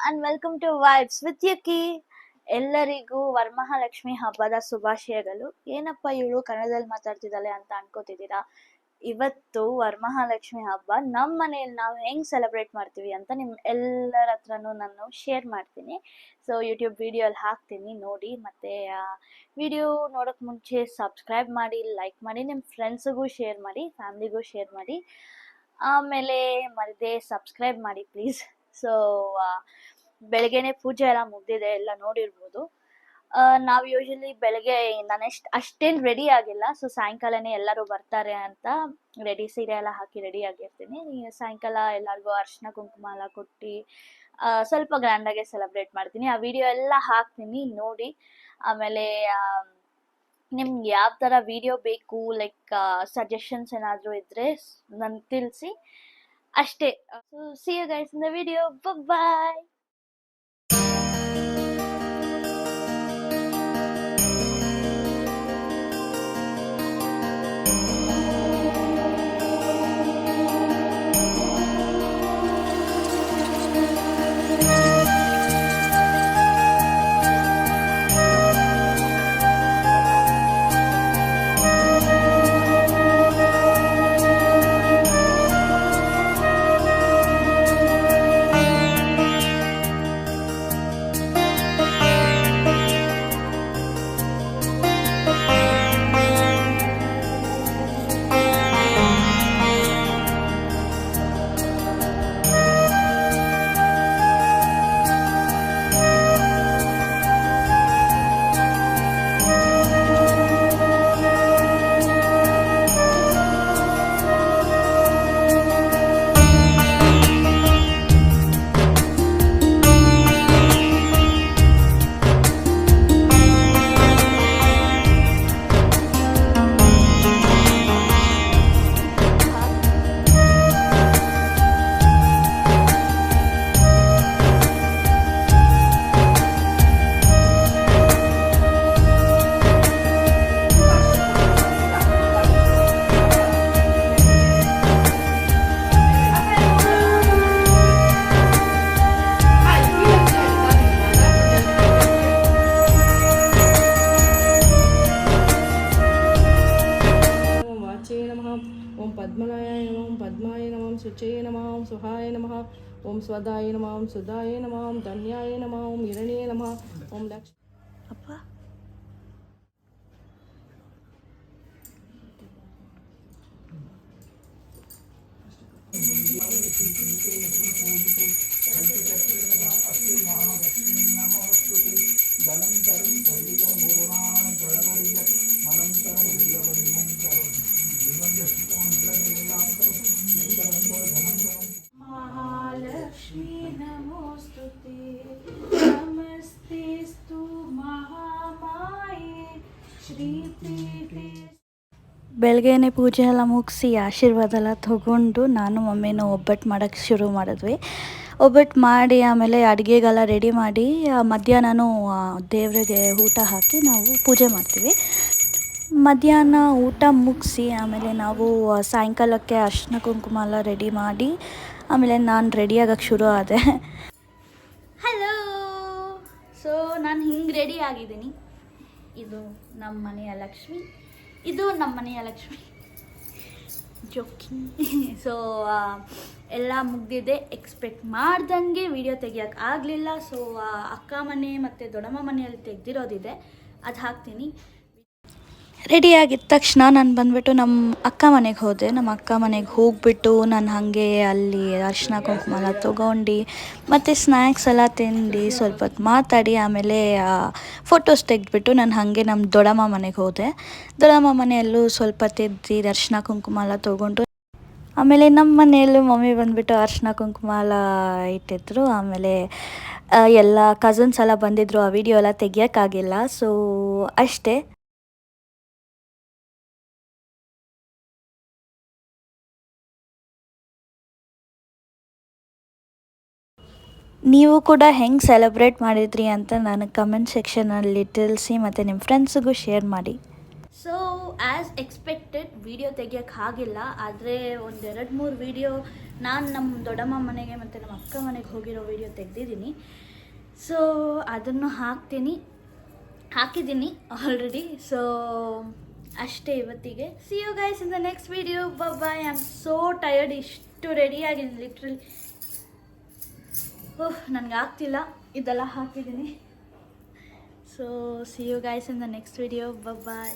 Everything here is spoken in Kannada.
and welcome to Vibes with Yuki. ಎಲ್ಲರಿಗೂ ವರಮಹಾಲಕ್ಷ್ಮಿ ಹಬ್ಬದ ಶುಭಾಶಯಗಳು. ಏನಪ್ಪ ಇವಳು ಕನ್ನಡದಲ್ಲಿ ಮಾತಾಡ್ತಿದ್ದಾಳೆ ಅಂತ ಅನ್ಕೋತಿದ್ದೀರಾ? ಇವತ್ತು ವರಮಹಾಲಕ್ಷ್ಮಿ ಹಬ್ಬ ನಮ್ಮ ಮನೆಯಲ್ಲಿ ನಾವು ಹೆಂಗ್ ಸೆಲೆಬ್ರೇಟ್ ಮಾಡ್ತೀವಿ ಅಂತ ನಿಮ್ ಎಲ್ಲರ ಹತ್ರನೂ ನಾನು ಶೇರ್ ಮಾಡ್ತೀನಿ. ಸೊ ಯೂಟ್ಯೂಬ್ ವಿಡಿಯೋಲ್ಲಿ ಹಾಕ್ತೀನಿ ನೋಡಿ. ಮತ್ತೆ ವಿಡಿಯೋ ನೋಡೋಕೆ ಮುಂಚೆ ಸಬ್ಸ್ಕ್ರೈಬ್ ಮಾಡಿ, ಲೈಕ್ ಮಾಡಿ, ನಿಮ್ಮ ಫ್ರೆಂಡ್ಸಿಗೂ ಶೇರ್ ಮಾಡಿ, ಫ್ಯಾಮಿಲಿಗೂ ಶೇರ್ ಮಾಡಿ. ಆಮೇಲೆ ಮರದೇ ಸಬ್ಸ್ಕ್ರೈಬ್ ಮಾಡಿ ಪ್ಲೀಸ್. ಸೊ ಬೆಳಗ್ಗೆನೆ ಪೂಜೆ ಎಲ್ಲ ಮುಗ್ದಿದೆ, ಎಲ್ಲ ನೋಡಿರ್ಬೋದು. ನಾವು ಯೂಶಲಿ ಬೆಳಗ್ಗೆ ನಾನು ಅಷ್ಟೇನು ರೆಡಿ ಆಗಿಲ್ಲ. ಸೊ ಸಾಯಂಕಾಲನೇ ಎಲ್ಲರೂ ಬರ್ತಾರೆ ಅಂತ ಸೀರೆ ಎಲ್ಲ ಹಾಕಿ ರೆಡಿ ಆಗಿರ್ತೀನಿ. ಸಾಯಂಕಾಲ ಎಲ್ಲರಿಗೂ ಅರ್ಶಿನ ಕುಂಕುಮ ಎಲ್ಲ ಕೊಟ್ಟು ಸ್ವಲ್ಪ ಗ್ರ್ಯಾಂಡಾಗೆ ಸೆಲೆಬ್ರೇಟ್ ಮಾಡ್ತೀನಿ. ಆ ವಿಡಿಯೋ ಎಲ್ಲ ಹಾಕ್ತೀನಿ ನೋಡಿ. ಆಮೇಲೆ ನಿಮ್ಗೆ ಯಾವ ಥರ ವಿಡಿಯೋ ಬೇಕು, ಲೈಕ್ ಸಜೆಷನ್ಸ್ ಏನಾದರೂ ಇದ್ದರೆ ನನ್ಗೆ ತಿಳಿಸಿ ಅಷ್ಟೇ. See you guys in the video. Bye-bye. ओम पद्मनाय नमः, ओम पद्माय नमः, ओम शुचये नमः, ओम सुहाय नमः, ओम स्वदाय नमः, ओम सुदाय नमः, ओम धन्याय नमः, ओम हिरण्ये नमः, ओम लक्ष्मी ಅಪ್ಪ महालक्ष्मी नमोस्तुते नमस्तेस्तु महामाये श्रीपीठे. ಬೆಳಗ್ಗೆನೆ ಪೂಜೆ ಎಲ್ಲ ಮುಗಿಸಿ ಆಶೀರ್ವಾದ ಎಲ್ಲ ತಗೊಂಡು ನಾನು ಮಮ್ಮಿನೂ ಒಬ್ಬಟ್ಟು ಮಾಡೋಕ್ಕೆ ಶುರು ಮಾಡಿದ್ವಿ. ಒಬ್ಬಟ್ಟು ಮಾಡಿ ಆಮೇಲೆ ಅಡುಗೆಗೆಲ್ಲ ರೆಡಿ ಮಾಡಿ ಮಧ್ಯಾಹ್ನನೂ ದೇವರಿಗೆ ಊಟ ಹಾಕಿ ನಾವು ಪೂಜೆ ಮಾಡ್ತೀವಿ. ಮಧ್ಯಾಹ್ನ ಊಟ ಮುಗಿಸಿ ಆಮೇಲೆ ನಾವು ಸಾಯಂಕಾಲಕ್ಕೆ ಅರ್ಶಿನ ಕುಂಕುಮ ಎಲ್ಲ ರೆಡಿ ಮಾಡಿ ಆಮೇಲೆ ನಾನು ರೆಡಿ ಆಗೋಕ್ಕೆ ಶುರು ಆದೆ. ಹಲೋ, ಸೊ ನಾನು ಹಿಂಗೆ ರೆಡಿ ಆಗಿದ್ದೀನಿ. ಇದು ನಮ್ಮ ಮನೆಯ ಲಕ್ಷ್ಮಿ, ಇದು ನಮ್ಮ ಮನೆಯ ಲಕ್ಷ್ಮಿ ಜೋಕಿಂಗ್. ಸೊ ಎಲ್ಲ ಮುಗ್ದಿದೆ. ಎಕ್ಸ್ಪೆಕ್ಟ್ ಮಾಡ್ದಂಗೆ ವಿಡಿಯೋ ತೆಗಿಯೋಕ್ಕೆ ಆಗಲಿಲ್ಲ. ಸೊ ಅಕ್ಕ ಮನೆ ಮತ್ತು ದೊಡ್ಡಮ್ಮ ಮನೆಯಲ್ಲಿ ತೆಗೆದಿರೋದಿದೆ, ಅದು ಹಾಕ್ತೀನಿ. ರೆಡಿ ಆಗಿದ್ದ ತಕ್ಷಣ ನಾನು ಬಂದುಬಿಟ್ಟು ನಮ್ಮ ಅಕ್ಕ ಮನೆಗೆ ಹೋದೆ. ನಮ್ಮ ಅಕ್ಕ ಮನೆಗೆ ಹೋಗಿಬಿಟ್ಟು ನಾನು ಹಾಗೆ ಅಲ್ಲಿ ಅರಿಶಿನ ಕುಂಕುಮ ಎಲ್ಲ ತೊಗೊಂಡು ಮತ್ತು ಸ್ನ್ಯಾಕ್ಸ್ ಎಲ್ಲ ತಿಂದು ಸ್ವಲ್ಪ ಹೊತ್ತು ಮಾತಾಡಿ ಆಮೇಲೆ ಫೋಟೋಸ್ ತೆಗೆದ್ಬಿಟ್ಟು ನಾನು ಹಾಗೆ ನಮ್ಮ ದೊಡ್ಡಮ್ಮ ಮನೆಗೆ ಹೋದೆ. ದೊಡ್ಡಮ್ಮ ಮನೆಯಲ್ಲೂ ಸ್ವಲ್ಪ ತೆಗ್ದು ಅರಿಶಿನ ಕುಂಕುಮ ಎಲ್ಲ ತೊಗೊಂಡು ಆಮೇಲೆ ನಮ್ಮ ಮನೆಯಲ್ಲೂ ಮಮ್ಮಿ ಬಂದುಬಿಟ್ಟು ಅರಿಶಿನ ಕುಂಕುಮ ಎಲ್ಲ ಇಟ್ಟಿದ್ರು. ಆಮೇಲೆ ಎಲ್ಲ ಕಸಿನ್ಸ್ ಎಲ್ಲ ಬಂದಿದ್ದರು. ಆ ವಿಡಿಯೋ ಎಲ್ಲ ತೆಗಿಯೋಕ್ಕಾಗಿಲ್ಲ. ಸೊ ಅಷ್ಟೇ. ನೀವು ಕೂಡ ಹೆಂಗೆ ಸೆಲೆಬ್ರೇಟ್ ಮಾಡಿದ್ರಿ ಅಂತ ನನಗೆ ಕಮೆಂಟ್ ಸೆಕ್ಷನಲ್ಲಿ ತಿಳಿಸಿ ಮತ್ತು ನಿಮ್ಮ ಫ್ರೆಂಡ್ಸಿಗೂ ಶೇರ್ ಮಾಡಿ. ಸೊ ಆ್ಯಸ್ ಎಕ್ಸ್ಪೆಕ್ಟೆಡ್ ವಿಡಿಯೋ ತೆಗಿಯೋಕ್ಕೆ ಆಗಿಲ್ಲ, ಆದರೆ ಒಂದು 2-3 ವಿಡಿಯೋ ನಾನು ನಮ್ಮ ದೊಡ್ಡಮ್ಮ ಮನೆಗೆ ಮತ್ತು ನಮ್ಮ ಅಕ್ಕ ಮನೆಗೆ ಹೋಗಿರೋ ವಿಡಿಯೋ ತೆಗೆದಿದ್ದೀನಿ. ಸೊ ಅದನ್ನು ಹಾಕಿದ್ದೀನಿ ಆಲ್ರೆಡಿ. ಸೊ ಅಷ್ಟೇ ಇವತ್ತಿಗೆ. See you guys in the next video. Bye. I am so tired. ಇಷ್ಟು ರೆಡಿಯಾಗಿದ್ದೀನಿ ಲಿಟ್ರಲಿ. ನನಗೆ ಆಗ್ತಿಲ್ಲ, ಇದೆಲ್ಲ ಹಾಕಿದ್ದೀನಿ. So see you guys in the next video. Bye.